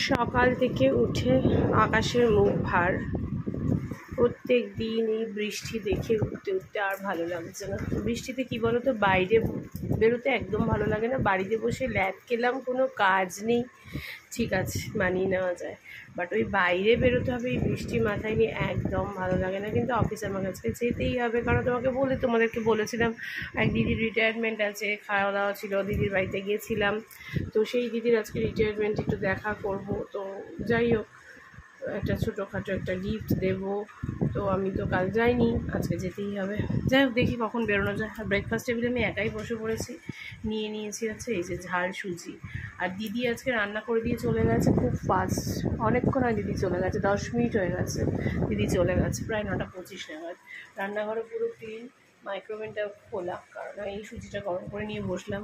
সকাল থেকে উঠে আকাশের মুখ ভার। প্রত্যেক দিন এই বৃষ্টি দেখে উঠতে উঠতে আর ভালো লাগছে না। বৃষ্টিতে কী বলো তো, বাইরে বেরোতে একদম ভালো লাগে না। বাড়িতে বসে ল্যাদ খেলাম, কোনো কাজ নেই, ঠিক আছে, মানিয়ে নেওয়া যায়। বাট ওই বাইরে বেরোতে হবে এই বৃষ্টি মাথায় নিয়ে, একদম ভালো লাগে না। কিন্তু অফিসে আমার কাছে যেতেই হবে, কারণ তোমাদেরকে বলেছিলাম এক দিদির রিটায়ারমেন্ট আছে, খাওয়া দাওয়া ছিল, দিদির বাড়িতে গিয়েছিলাম। তো সেই দিদির আজকে রিটায়ারমেন্ট একটু দেখা করব। তো যাই হোক, একটা ছোটোখাটো একটা গিফট দেব। তো আমি তো কাল যাইনি, আজকে যেতেই হবে। যাই হোক, দেখি কখন বেরোনো যায়। আর ব্রেকফাস্ট টেবিলে আমি একাই বসে পড়েছি। নিয়েছি হচ্ছে এই যে ঝাল সুজি। আর দিদি আজকে রান্না করে দিয়ে চলে গেছে খুব ফাস্ট। অনেকক্ষণ হয় দিদি চলে গেছে, 10 মিনিট হয়ে গেছে দিদি চলে গেছে, প্রায় 9:25 নাগাদ। রান্নাঘরে পুরো ক্লিন, মাইক্রোওভেনটা খোলা, কারণ এই সুজিটা গরম করে নিয়ে বসলাম।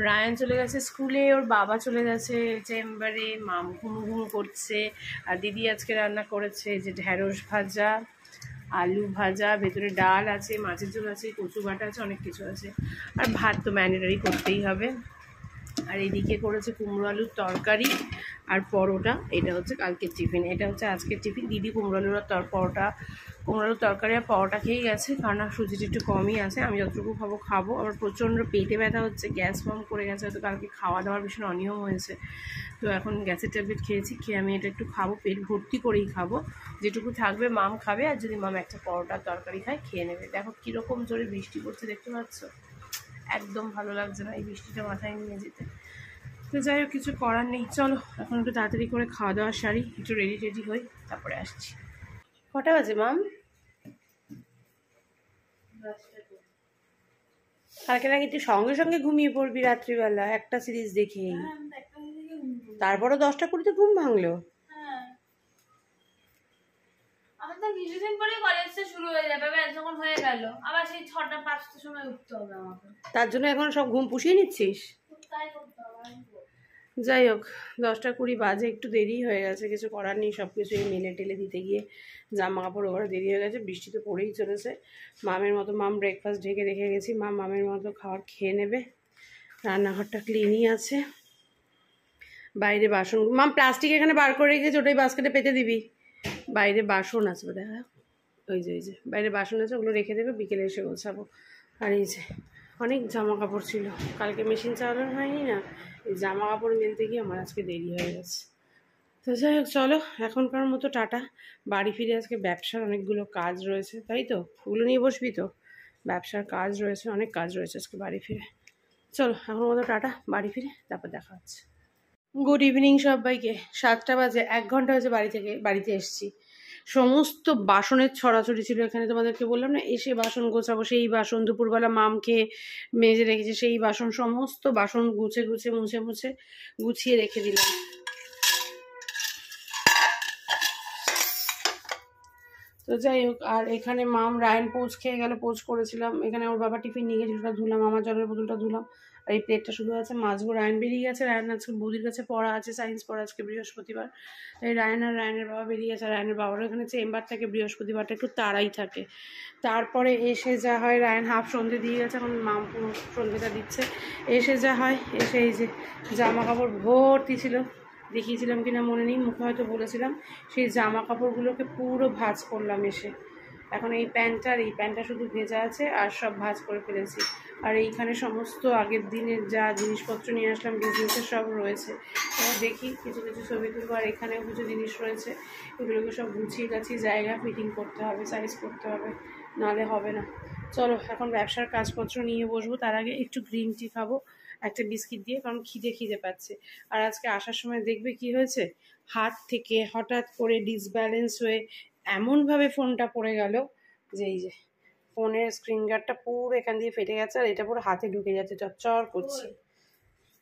রায়ান চলে গেছে স্কুলে, ওর বাবা চলে গেছে চেম্বারে, মাম ঘুম করছে। আর দিদি আজকে রান্না করেছে যে ঢ্যাঁড়স ভাজা, আলু ভাজা, ভেতরে ডাল আছে, মাছের ঝোল আছে, কচু বাটা আছে, অনেক কিছু আছে। আর ভাত তো ম্যান্ডেটারি করতেই হবে। আর এদিকে করেছে কুমড়ো আলুর তরকারি আর পরোটা। এটা হচ্ছে কালকের টিফিন, এটা হচ্ছে আজকের টিফিন। দিদি কুমড়ো আলুর তরকারি আর পরোটা খেয়েই গেছে, কারণ সুজিটা একটু কমই আছে। আমি যতটুকু খাবো। আবার প্রচণ্ড পেটে ব্যথা হচ্ছে, গ্যাস ফর্ম করে গেছে, হয়তো কালকে খাওয়া দাওয়ার ভীষণ অনিয়ম হয়েছে। তো এখন গ্যাসের ট্যাবলেট খেয়েছি, খেয়ে আমি এটা একটু খাবো, পেট ভর্তি করেই খাবো। যেটুকু থাকবে মাম খাবে, আর যদি মাম একটা পরোটার তরকারি খায় খেয়ে নেবে। দেখো কীরকম জোরে বৃষ্টি পড়ছে, দেখতে পাচ্ছ? একদম ভালো লাগছে না এই বৃষ্টিটা মাথায় নিয়ে যেতে। তো যাই হোক, কিছু করার নেই। চলো এখন একটু তাড়াতাড়ি করে খাওয়া দাওয়া সারি, একটু রেডি হই, তারপরে আসছি। কটা বাজে মাম? কালকে নাকি তুই সঙ্গে সঙ্গে ঘুমিয়ে পড়বি রাত্রিবেলা একটা সিরিজ দেখেই, তারপরে 10টা-20তে ঘুম ভাঙলো। আমার তো কিছুদিন পরে কলেজটা শুরু হয়ে যাবে, যখন হয়ে গেল আবার সেই 6টা-5টার সময় উঠতে হবে আমাকে। তার জন্য এখন সব ঘুম পুষিয়ে নিচ্ছিস? তাই করতে হবে। যাই হোক, 10টা-20 বাজে, একটু দেরি হয়ে গেছে, কিছু করার নেই। সব কিছু এই মেলে টেলে দিতে গিয়ে জামা কাপড় ওরা দেরি হয়ে গেছে, বৃষ্টি তো পড়েই চলেছে। মামের মতো মাম ব্রেকফাস্ট ঢেকে রেখে গেছি, মামের মতো খাবার খেয়ে নেবে। রান্নাঘরটা ক্লিনই আছে। বাইরে বাসন, মাম প্লাস্টিক এখানে বার করে রেখেছে, ওটাই বাস্কেটে পেতে দিবি। বাইরে বাসন আছে, দেখা ওই যে বাইরে বাসন আছে, ওগুলো রেখে দেবে, বিকেলে এসে গোছাবো। আর এই যে অনেক জামা কাপড় ছিল, কালকে মেশিন চালানো হয়নি না, এই জামা কাপড় মেলতে গিয়ে আমার আজকে দেরি হয়ে গেছে। তো যাই হোক, চলো এখনকার মতো টাটা। বাড়ি ফিরে আজকে ব্যবসার অনেকগুলো কাজ রয়েছে, তাই তো? ওগুলো নিয়ে বসবি তো? ব্যবসার কাজ রয়েছে, অনেক কাজ রয়েছে আজকে বাড়ি ফিরে। চলো এখন মতো টাটা, বাড়ি ফিরে তারপর দেখা হচ্ছে। গুড ইভিনিং সবাইকে। 7টা বাজে, 1 ঘন্টা হয়েছে বাড়িতে এসেছি। সমস্ত বাসনের ছড়াছড়ি ছিল এখানে, তোমাদেরকে বললাম না, এসে বাসন গোছাবো। সেই বাসন দুপুরবেলা মামকে মেজে রেখেছে, সেই বাসন, সমস্ত বাসন মুছে গুছিয়ে রেখে দিলাম। তো যাই হোক, আর এখানে মাম রায়ন পোজ খেয়ে গেল, পোজ করেছিলাম এখানে, ওর বাবা টিফিন নিয়ে গেছিল, ওটা ধুলাম, আমার জলের বোতলটা ধুলাম। আর এই প্লেটটা শুধু আছে মাছবো। রায়ন বেরিয়ে গেছে, রায়ন আজকে বৌদির কাছে পড়া আছে, সায়েন্স পড়া, আজকে বৃহস্পতিবার। তাই রায়নের বাবা বেরিয়ে গেছে। রায়নের বাবারও এখানে চেম্বার থাকে, বৃহস্পতিবারটা একটু তাড়াই থাকে। তারপরে এসে যা হয়, রায়ন হাফ সন্ধে দিয়ে গেছে, এখন মাম পুরো সন্ধেটা দিচ্ছে। এসে যা হয়, এসে এই যে জামা কাপড় ভর্তি ছিল, দেখিয়েছিলাম কিনা মনে নেই, মুখে হয়তো বলেছিলাম, সেই জামা কাপড়গুলোকে পুরো ভাঁজ করলাম এসে। এখন এই প্যান্টটা শুধু ভেজা আছে, আর সব ভাঁজ করে ফেলেছি। আর এইখানে সমস্ত আগের দিনের যা জিনিসপত্র নিয়ে আসলাম বিজনেসের সব রয়েছে। এবার দেখি কিছু ছবি তুলবো। আর এখানেও কিছু জিনিস রয়েছে, এগুলোকে সব গুছিয়ে জায়গা ফিটিং করতে হবে, সাইজ করতে হবে, নাহলে হবে না। চলো এখন ব্যবসার কাজপত্র নিয়ে বসবো। তার আগে একটু গ্রিন টি খাবো একটা বিস্কিট দিয়ে, কারণ খিদে পাচ্ছে। আর আজকে আসার সময় দেখবে কি হয়েছে, হাত থেকে হঠাৎ করে ডিসব্যালেন্স হয়ে এমনভাবে ফোনটা পড়ে গেল যে এই যে ফোনের স্ক্রিন গার্ডটা পুরো এখান দিয়ে ফেটে গেছে, আর এটা পুরো হাতে ঢুকে যাচ্ছে, চচ্চর করছে।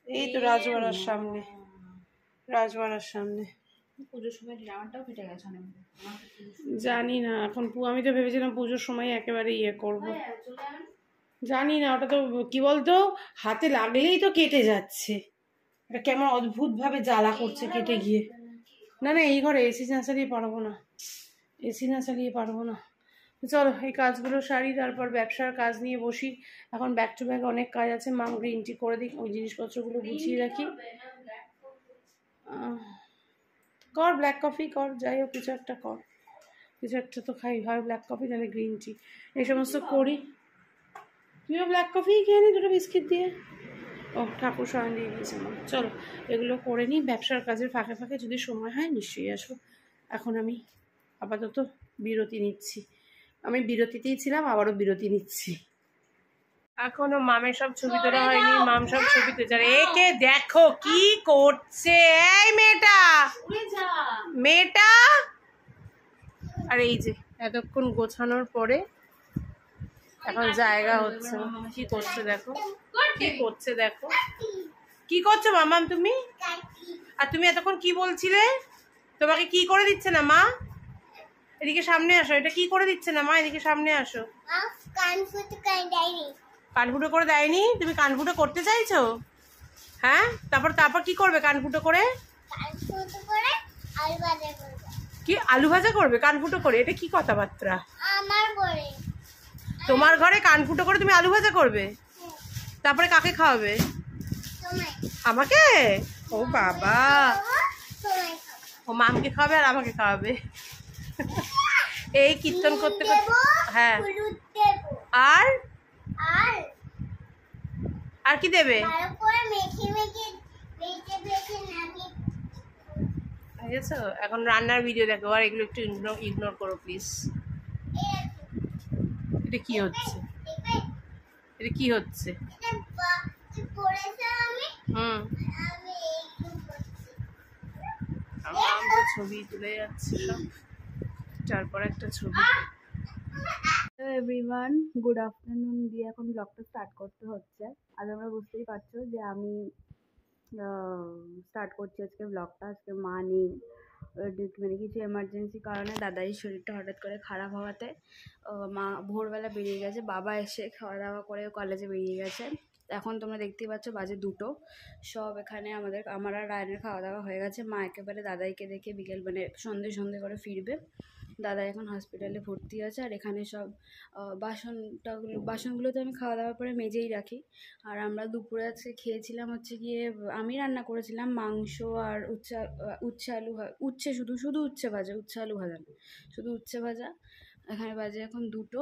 এই তো রাজবাড়ার সামনে পুজোর সময় জামাটাও ফেটে গেছে অনেক। জানি না এখন, আমি তো ভেবেছিলাম পুজোর সময় একেবারে করবো। জানি না, ওটা তো কি বলতো, হাতে লাগলেই তো কেটে যাচ্ছে, এটা কেমন অদ্ভুতভাবে জ্বালা করছে কেটে গিয়ে। না এই ঘরে এসি না চালিয়ে পারবো না। চলো এই কাজগুলো সারি, তারপর ব্যবসার কাজ নিয়ে বসি। এখন ব্যাক টু ব্যাক অনেক কাজ আছে। মাম গ্রিন টি করে দিই, ওই জিনিসপত্রগুলো গুছিয়ে রাখি। কর ব্ল্যাক কফি কর, যাই হোক কিছু একটা কর, কিছু একটা তো খাই, হয় ব্ল্যাক কফি নাহলে গ্রিন টি, এই সমস্ত করি। তুইও ব্ল্যাক কফি খেয়ে নি দুটো বিস্কিট দিয়ে। ও ঠাকুর স্বয়ং দিয়ে দিয়েছে মা। চলো এগুলো করে নিই, ব্যবসার কাজের ফাঁকে ফাঁকে যদি সময় হয় নিশ্চয়ই আসবো। এখন আমি আপাতত বিরতি নিচ্ছি, আমি বিরতিতেই ছিলাম, আবারও বিরতি নিচ্ছি। এখনো মামের সব ছবি তোলা হয়নি, মাম সব ছবি তুলছে। আর একে দেখো কি করছে, এই মেয়েটা মেয়েটা। আর এই যে এতক্ষণ গোছানোর পরে এখন জায়গা হচ্ছে না। কি করছে দেখো, কি করছে দেখো, কি করছো মামাম তুমি? আর তুমি এতক্ষণ কি বলছিলে? তোমাকে কি করে দিচ্ছে না মা? এদিকে সামনে আসো, এটা কি করে দিচ্ছে না মা? এদিকে সামনে আসো। কানফুটো করে দেয়নি? তুমি কানফুটো করতে চাইছো? হ্যাঁ, তারপর তারপর কি করবে কানফুটো করে? কি আলু ভাজা করবে কানফুটো করে? এটা কি কথাবার্তা? তোমার ঘরে কানফুটো করে তুমি আলু ভাজা করবে? তারপরে কাকে খাওয়াবে? আমাকে? ও বাবা, ও মামকে খাওয়াবে আর আমাকে খাওয়াবে। এই কীর্তন করতে করতে। হ্যাঁ, আর আর কি দেবে? বুঝেছো? এখন রান্নার ভিডিও দেখো, আর এগুলো একটু ইগনোর করো প্লিজ। এটা কি হচ্ছে? এটা কি হচ্ছে? হুম, আমার ছবি তুলে যাচ্ছে সব, তারপর একটা ছবি। হ্যালো এভরিওয়ান, গুড আফটারনুন দিয়ে এখন ব্লগটা স্টার্ট করতে হচ্ছে। আজ আমরা বুঝতেই পারছো যে আমি স্টার্ট করছি আজকে ব্লগটা। আজকে মা নেই, মানে কিছু এমার্জেন্সি কারণে দাদাই শরীরটা হঠাৎ করে খারাপ হওয়াতে মা ভোরবেলা বেরিয়ে গেছে, বাবা এসে খাওয়া দাওয়া করে কলেজে বেরিয়ে গেছে। এখন তোমরা দেখতেই পাচ্ছ বাজে 2টো সব। এখানে আমার আর রায়নের খাওয়া দাওয়া হয়ে গেছে। মা একেবারে দাদাইকে দেখে বিকেল মানে সন্ধে করে ফিরবে। দাদা এখন হসপিটালে ভর্তি আছে। আর এখানে সব বাসনগুলো তো আমি খাওয়া দাওয়ার পরে মেজেই রাখি। আর আমরা দুপুরে আজকে খেয়েছিলাম হচ্ছে গিয়ে, আমি রান্না করেছিলাম মাংস আর উচ্ছে আলু শুধু উচ্ছে ভাজা, উচ্ছে আলু ভাজা না, শুধু উচ্ছে ভাজা। এখানে বাজে এখন 2টো।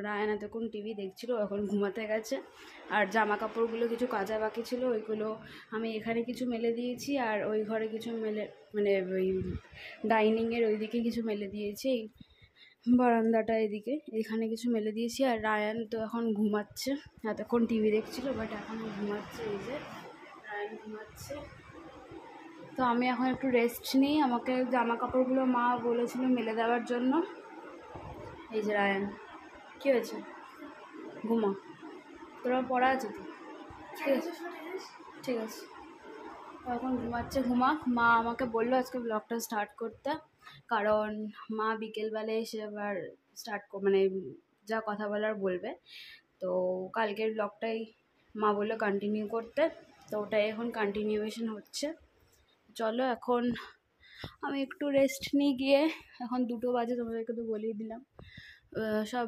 রায়ন এতক্ষণ টিভি দেখছিল, এখন ঘুমাতে গেছে। আর জামা কাপড়গুলো কিছু কাচা বাকি ছিল, ওইগুলো আমি এখানে কিছু মেলে দিয়েছি। আর ওই ঘরে কিছু মানে ওই ডাইনিংয়ের ওইদিকে কিছু মেলে দিয়েছি, এই বারান্দাটা এদিকে এখানে কিছু মেলে দিয়েছি। আর রায়ান তো এখন ঘুমাচ্ছে, এতক্ষণ টিভি দেখছিল বাট এখন ঘুমাচ্ছে। এই যে রায়ান ঘুমাচ্ছে। তো আমি এখন একটু রেস্ট নিই। আমাকে জামা কাপড়গুলো মা বলেছিল মেলে দেওয়ার জন্য। এই যে রায়ান, কী হয়েছে? ঘুমা, তোরা পড়া আছে তো? ঠিক আছে ঠিক আছে, এখন ঘুমাচ্ছে, ঘুমাক। মা আমাকে বললো আজকে ব্লগটা স্টার্ট করতে, কারণ মা বিকেলবেলা এসে আবার মানে যা কথা বলার বলবে। তো কালকের ব্লগটাই মা বললো কন্টিনিউ করতে, তো ওটাই এখন কন্টিনিউয়েশন হচ্ছে। চলো এখন আমি একটু রেস্ট নিয়ে গিয়ে, এখন 2টো বাজে, তোমাদেরকে তো বলেই দিলাম। সব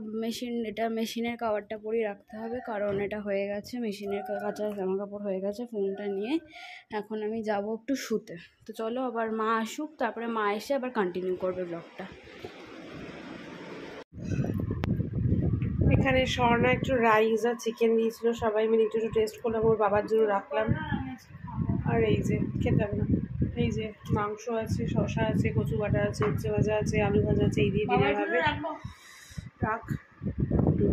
মেশিনের কাভারটা পরিয়ে রাখতে হবে, কারণ এটা হয়ে গেছে, মেশিনের কাঁচা জামা কাপড় হয়ে গেছে। ফোনটা নিয়ে এখন আমি যাব একটু শুতে। তো চলো আবার মা আসুক, তারপরে মা এসে আবার কন্টিনিউ করবে ব্লগটা। এখানে স্বর্ণা একটু রাইস আর চিকেন দিয়েছিল, সবাই মিলে একটু টেস্ট করলাম, ওর বাবার জন্য রাখলাম। আর এই যে খেতাম না, এই যে মাংস আছে, শসা আছে, কচু বাটা আছে, উচ্ছে ভাজা আছে, আলু ভাজা আছে, এই দিয়ে ডিনার হবে। রাখ,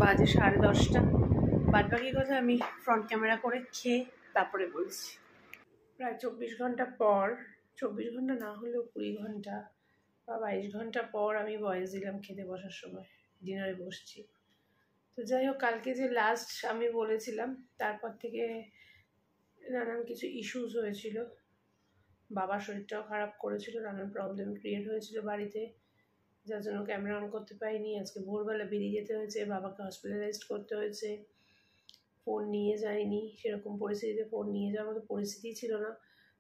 বাজে 10:30। বাদ বাকি কথা আমি ফ্রন্ট ক্যামেরা করে খেয়ে তারপরে বলছি। প্রায় 24 ঘন্টা পর, 24 ঘন্টা না হলেও 20 ঘন্টা বা 22 ঘন্টা পর আমি ভয়েস দিলাম খেতে বসার সময়, ডিনারে বসছি। তো যাই হোক, কালকে যে লাস্ট আমি বলেছিলাম, তারপর থেকে নানান কিছু ইস্যুস হয়েছিল, বাবার শরীরটাও খারাপ করেছিল, নানান প্রবলেম ক্রিয়েট হয়েছিল বাড়িতে, যার জন্য ক্যামেরা অন করতে পারিনি। আজকে ভোরবেলা বেরিয়ে যেতে হয়েছে, বাবাকে হসপিটালাইজড করতে হয়েছে, ফোন নিয়ে যাইনি, সেরকম পরিস্থিতিতে ফোন নিয়ে যাওয়ার মতো পরিস্থিতি ছিল না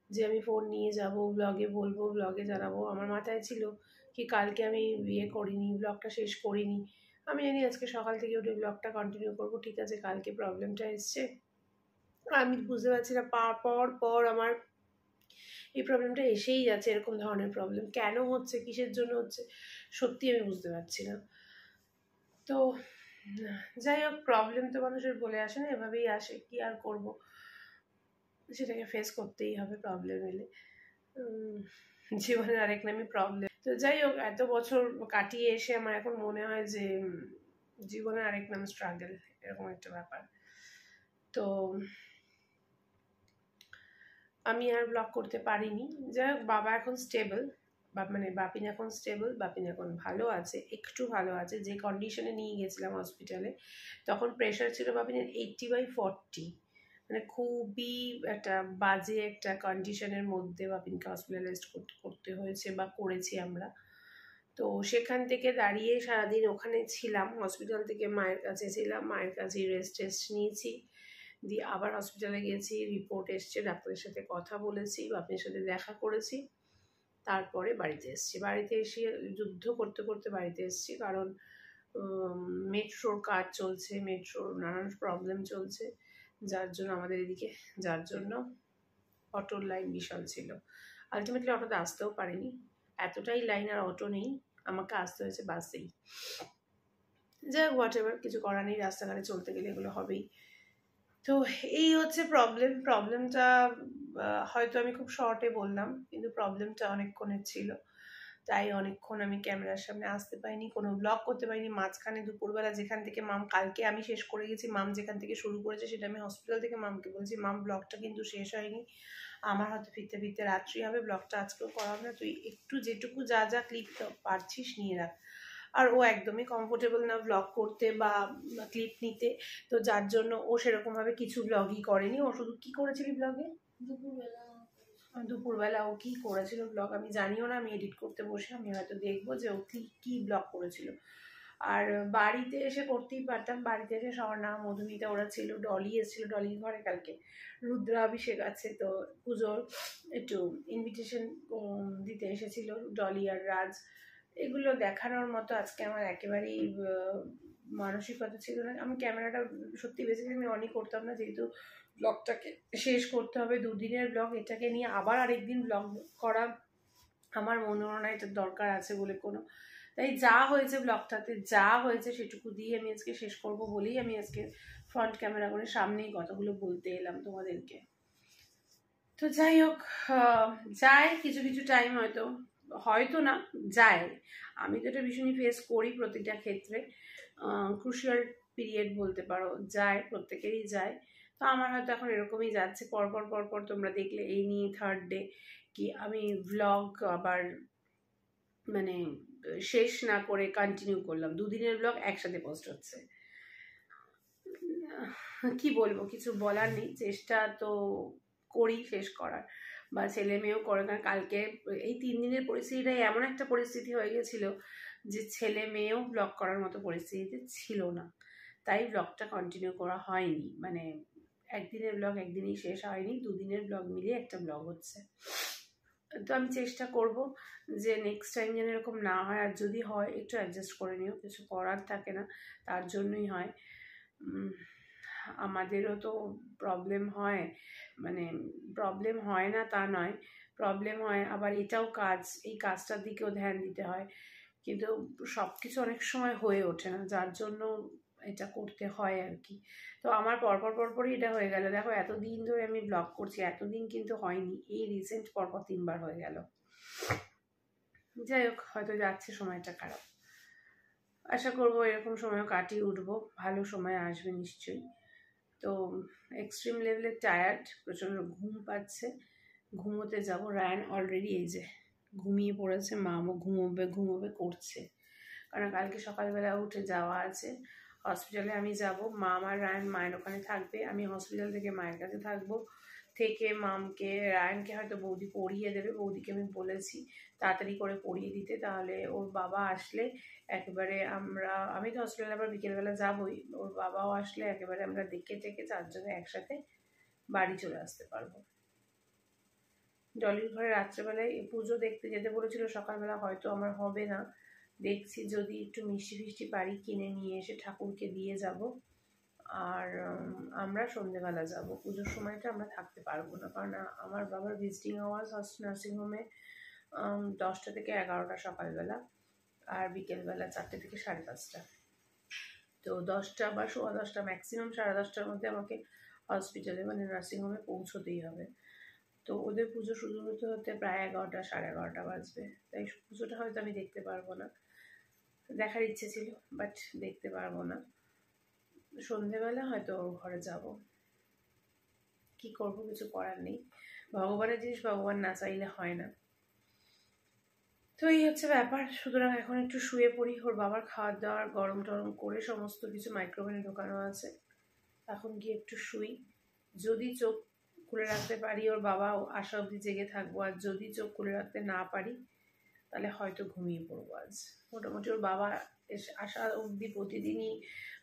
যে আমি ফোন নিয়ে যাব, ব্লগে বলবো, ব্লগে জানাবো। আমার মাথায় ছিল কি কালকে আমি করিনি, ব্লগটা শেষ করিনি। আমি জানি আজকে সকাল থেকে উঠে ব্লগটা কন্টিনিউ করবো, ঠিক আছে। কালকে প্রবলেমটা এসছে, আমি বুঝতে পারছি না, পর আমার এই প্রবলেমটা এসেই যাচ্ছে, এরকম ধরনের প্রবলেম কেন হচ্ছে, কিসের জন্য হচ্ছে, সত্যি আমি বুঝতে পারছি না। তো যাই হোক, প্রবলেম তো মানুষের বলে আসে না, এভাবেই আসে, কি আর করব, সেটাকে ফেস করতেই হবে প্রবলেম এলে। জীবনের আরেক নামই প্রবলেম। তো যাই হোক, এত বছর কাটিয়ে এসে আমার এখন মনে হয় যে জীবনের আরেক নাম স্ট্রাগল, এরকম একটা ব্যাপার। তো আমি আর ব্লগ করতে পারিনি। যাই হোক, বাবা এখন স্টেবল, মানে বাপিন এখন স্টেবল, বাপিন এখন ভালো আছে, একটু ভালো আছে। যে কন্ডিশনে নিয়ে গেছিলাম হসপিটালে, তখন প্রেশার ছিল বাপিনের 80/40, মানে খুবই একটা বাজে একটা কন্ডিশনের মধ্যে বাপিনকে হসপিটালাইজড করতে হয়েছে বা করেছি আমরা। তো সেখান থেকে দাঁড়িয়ে সারাদিন ওখানে ছিলাম, হসপিটাল থেকে মায়ের কাছে ছিলাম, মায়ের কাছে রেস্ট টেস্ট নিয়েছি, দিয়ে আবার হসপিটালে গেছি, রিপোর্ট এসছে, ডাক্তারের সাথে কথা বলেছি, বাপিনের সাথে দেখা করেছি, তারপরে বাড়িতে এসেছি। বাড়িতে এসে যুদ্ধ করতে করতে বাড়িতে এসেছি, কারণ মেট্রোর কাজ চলছে, মেট্রোর নানান প্রবলেম চলছে, যার জন্য আমাদের এদিকে, যার জন্য অটোর লাইন বিশাল ছিল। আলটিমেটলি অটোতে আসতেও পারিনি, এতটাই লাইন, আর অটো নেই, আমাকে আসতে হয়েছে বাসেই। যাই হোক, হোয়াট এভার, কিছু করার নেই, রাস্তাঘাটে চলতে গেলে এগুলো হবেই। তো এই হচ্ছে প্রবলেমটা হয়তো আমি খুব শর্টে বললাম, কিন্তু প্রবলেমটা অনেকক্ষণের ছিল, তাই অনেকক্ষণ আমি ক্যামেরার সামনে আসতে পারিনি, কোনো ব্লগ করতে পারিনি। মাঝখানে দুপুরবেলা যেখান থেকে মাম, কালকে আমি শেষ করে গেছি, মাম যেখান থেকে শুরু করেছে সেটা আমি হসপিটাল থেকে মামকে বলছি, মাম ব্লগটা কিন্তু শেষ হয়নি, আমার হয়তো ফিরতে ফিরতে রাত্রি হবে, ব্লগটা আজকেও করা হবে না, তুই একটু যেটুকু যা যা ক্লিপ পারছিস নিয়ে রাখ। আর ও একদমই কমফোর্টেবল না ব্লগ করতে বা ক্লিপ নিতে, তো যার জন্য ও সেরকমভাবে কিছু ব্লগই করেনি। ও শুধু কি করেছিলি ব্লগে? দুপুরবেলা ও কি করেছিল ব্লগ আমি জানিও না, আমি এডিট করতে বসে আমি হয়তো দেখবো যে ও কি ব্লগ করেছিল। আর বাড়িতে এসে করতেই পারতাম, বাড়িতে এসে স্বর্ণা, মধুমিতা ওরা ছিল, ডলি এসেছিল, ডলির ঘরে কালকে রুদ্রাভিষেক আছে, তো পুজোর একটু ইনভিটেশন দিতে এসেছিল ডলি আর রাজ। এগুলো দেখানোর মতো আজকে আমার একেবারেই মানসিকতা ছিল না। আমি ক্যামেরাটা সত্যি বেসিক্যালি আমি অনই করতাম না, যেহেতু ব্লগটাকে শেষ করতে হবে, দুদিনের ব্লগ, এটাকে নিয়ে আবার আরেকদিন ব্লগ করা আমার মনে হয় না এটার দরকার আছে বলে কোনো। তাই যা হয়েছে ব্লগটাতে, যা হয়েছে সেটুকু দিয়ে আমি আজকে শেষ করব বলেই আমি আজকে ফ্রন্ট ক্যামেরা করে সামনেই কথাগুলো বলতে এলাম তোমাদেরকে। তো যাই হোক, যায় কিছু কিছু টাইম, হয়তো না, যায়। আমি তো এটা ভীষণই ফেস করি প্রতিটা ক্ষেত্রে, ক্রুশিয়াল পিরিয়ড বলতে পারো, যায়, প্রত্যেকেরই যায়। তো আমার হয়তো এখন এরকমই যাচ্ছে, পরপর তোমরা দেখলে এই নিয়ে থার্ড ডে কি আমি ভ্লগ আবার মানে শেষ না করে কন্টিনিউ করলাম, দুদিনের ব্লগ একসাথে পোস্ট হচ্ছে। কি বলবো, কিছু বলার নেই, চেষ্টা তো করি শেষ করার, বা ছেলে মেয়েও করে, কারণ কালকে এই 3 দিনের পরিস্থিতিটাই এমন একটা পরিস্থিতি হয়ে গেছিল যে ছেলে মেয়েও ব্লগ করার মতো পরিস্থিতিতে ছিল না, তাই ব্লগটা কন্টিনিউ করা হয়নি, মানে একদিনের ব্লগ একদিনই শেষ হয়নি, দুদিনের ব্লগ মিলিয়ে একটা ব্লগ হচ্ছে। তো আমি চেষ্টা করব যে নেক্সট টাইম যেন এরকম না হয়, আর যদি হয় একটু অ্যাডজাস্ট করে নিও, কিছু করার থাকে না, তার জন্যই হয়। আমাদেরও তো প্রবলেম হয়, মানে প্রবলেম হয় না তা নয়, প্রবলেম হয়, আবার এটাও কাজ, এই কাজটার দিকেও ধ্যান দিতে হয়, কিন্তু সব কিছু অনেক সময় হয়ে ওঠে না, যার জন্য এটা করতে হয় আর কি। তো আমার পরপরই এটা হয়ে গেল, দেখো এতদিন ধরে আমি ব্লগ করছি, এতদিন কিন্তু হয়নি, এই রিসেন্ট পরপর 3 বার হয়ে গেল। যাই হোক, হয়তো যাচ্ছে সময়টা খারাপ, আশা করবো এরকম সময়ও কাটিয়ে উঠবো, ভালো সময় আসবে নিশ্চয়ই। তো এক্সট্রিম লেভেলের টায়ার্ড, প্রচণ্ড ঘুম পাচ্ছে, ঘুমোতে যাব। রায়ান অলরেডি এই যে ঘুমিয়ে পড়েছে, মামও ঘুমোবে করছে, কারণ কালকে সকালবেলা উঠে যাওয়া আছে হসপিটালে, আমি যাব, মাম আর রায়ান মায়ের ওখানে থাকবে, আমি হসপিটাল থেকে মায়ের কাছে থাকবো, থেকে মামকে, রায়ানকে হয়তো বৌদি পড়িয়ে দেবে, বৌদিকে আমি বলেছি তাড়াতাড়ি করে পড়িয়ে দিতে, তাহলে ওর বাবা আসলে একেবারে আমি তো হসপিটালে আবার বিকেলবেলা যাবই, ওর বাবাও আসলে একেবারে আমরা দেখে টেকে 4 জনে একসাথে বাড়ি চলে আসতে পারবো। ডলির ঘরে রাত্রেবেলায় পুজো দেখতে যেতে বলেছিল, সকালবেলা হয়তো আমার হবে না, দেখছি যদি একটু মিষ্টি ফিষ্টি পারি কিনে নিয়ে এসে ঠাকুরকে দিয়ে যাব, আর আমরা সন্ধেবেলা যাব। পুজোর সময়টা আমরা থাকতে পারবো না, কারণ আমার বাবার ভিজিটিং আওয়ার্স নার্সিংহোমে 10টা থেকে 11টা সকালবেলা, আর বিকেলবেলা 4টে থেকে 5:30। তো 10টা বা 10:15, ম্যাক্সিমাম 10:30টার মধ্যে আমাকে হসপিটালে মানে নার্সিংহোমে পৌঁছতেই হবে। তো ওদের পুজো শুরু হতে হতে প্রায় 11টা 11:30 বাজবে, তাই পুজোটা হয়তো আমি দেখতে পারবো না। দেখার ইচ্ছে ছিল, বাট দেখতে পারবো না। সন্ধেবেলা হয়তো ওর ঘরে যাব। কি করব, কিছু করার নেই। ভগবানের জিনিস ভগবান না চাইলে হয় না। তো এই হচ্ছে ব্যাপার। সুতরাং এখন একটু শুয়ে পড়ি। ওর বাবার খাওয়ার দাওয়ার গরম টরম করে সমস্ত কিছু মাইক্রোওভেনে ঢোকানো আছে, এখন গিয়ে একটু শুই। যদি চোখ খুলে রাখতে পারি ওর বাবা আসা অবধি জেগে থাকবো, আর যদি চোখ খুলে রাখতে না পারি তাহলে হয়তো ঘুমিয়ে পড়বো আজ। মোটামুটি ওর বাবা আসা অবধি প্রতিদিনই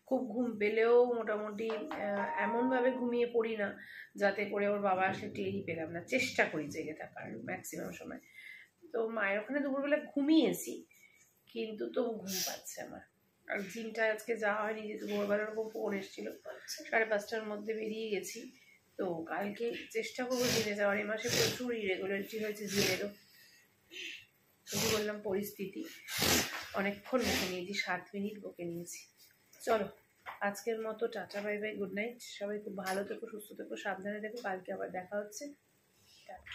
খুব ঘুম পেলেও মোটামুটি এমনভাবে ঘুমিয়ে পড়ি না যাতে করে ওর বাবা আসলে টেরই পেলাম না। চেষ্টা করি জেগে থাকার ম্যাক্সিমাম সময়। তো মায়ের ওখানে দুপুরবেলা ঘুমিয়েছি, কিন্তু তবু ঘুম পাচ্ছে আমার। আর জিমটা আজকে যাওয়া হয়নি, যেহেতু ভোরবেলার ওরকম ফোন এসেছিলো। 5:30টার মধ্যে বেরিয়ে গেছি। তো কালকে চেষ্টা করবো জিমে যাওয়ার। এই মাসে প্রচুর ইরেগুলারিটি হয়েছে জিমেরও। শুধু বললাম পরিস্থিতি, অনেকক্ষণ বকে নিয়েছি, 7 মিনিট বকে নিয়েছি। চলো আজকের মতো tata, bye bye, good night. সবাই খুব ভালো থেকো, সুস্থ থেকো, সাবধানে থেকো। কালকে আবার দেখা হচ্ছে। টাটা।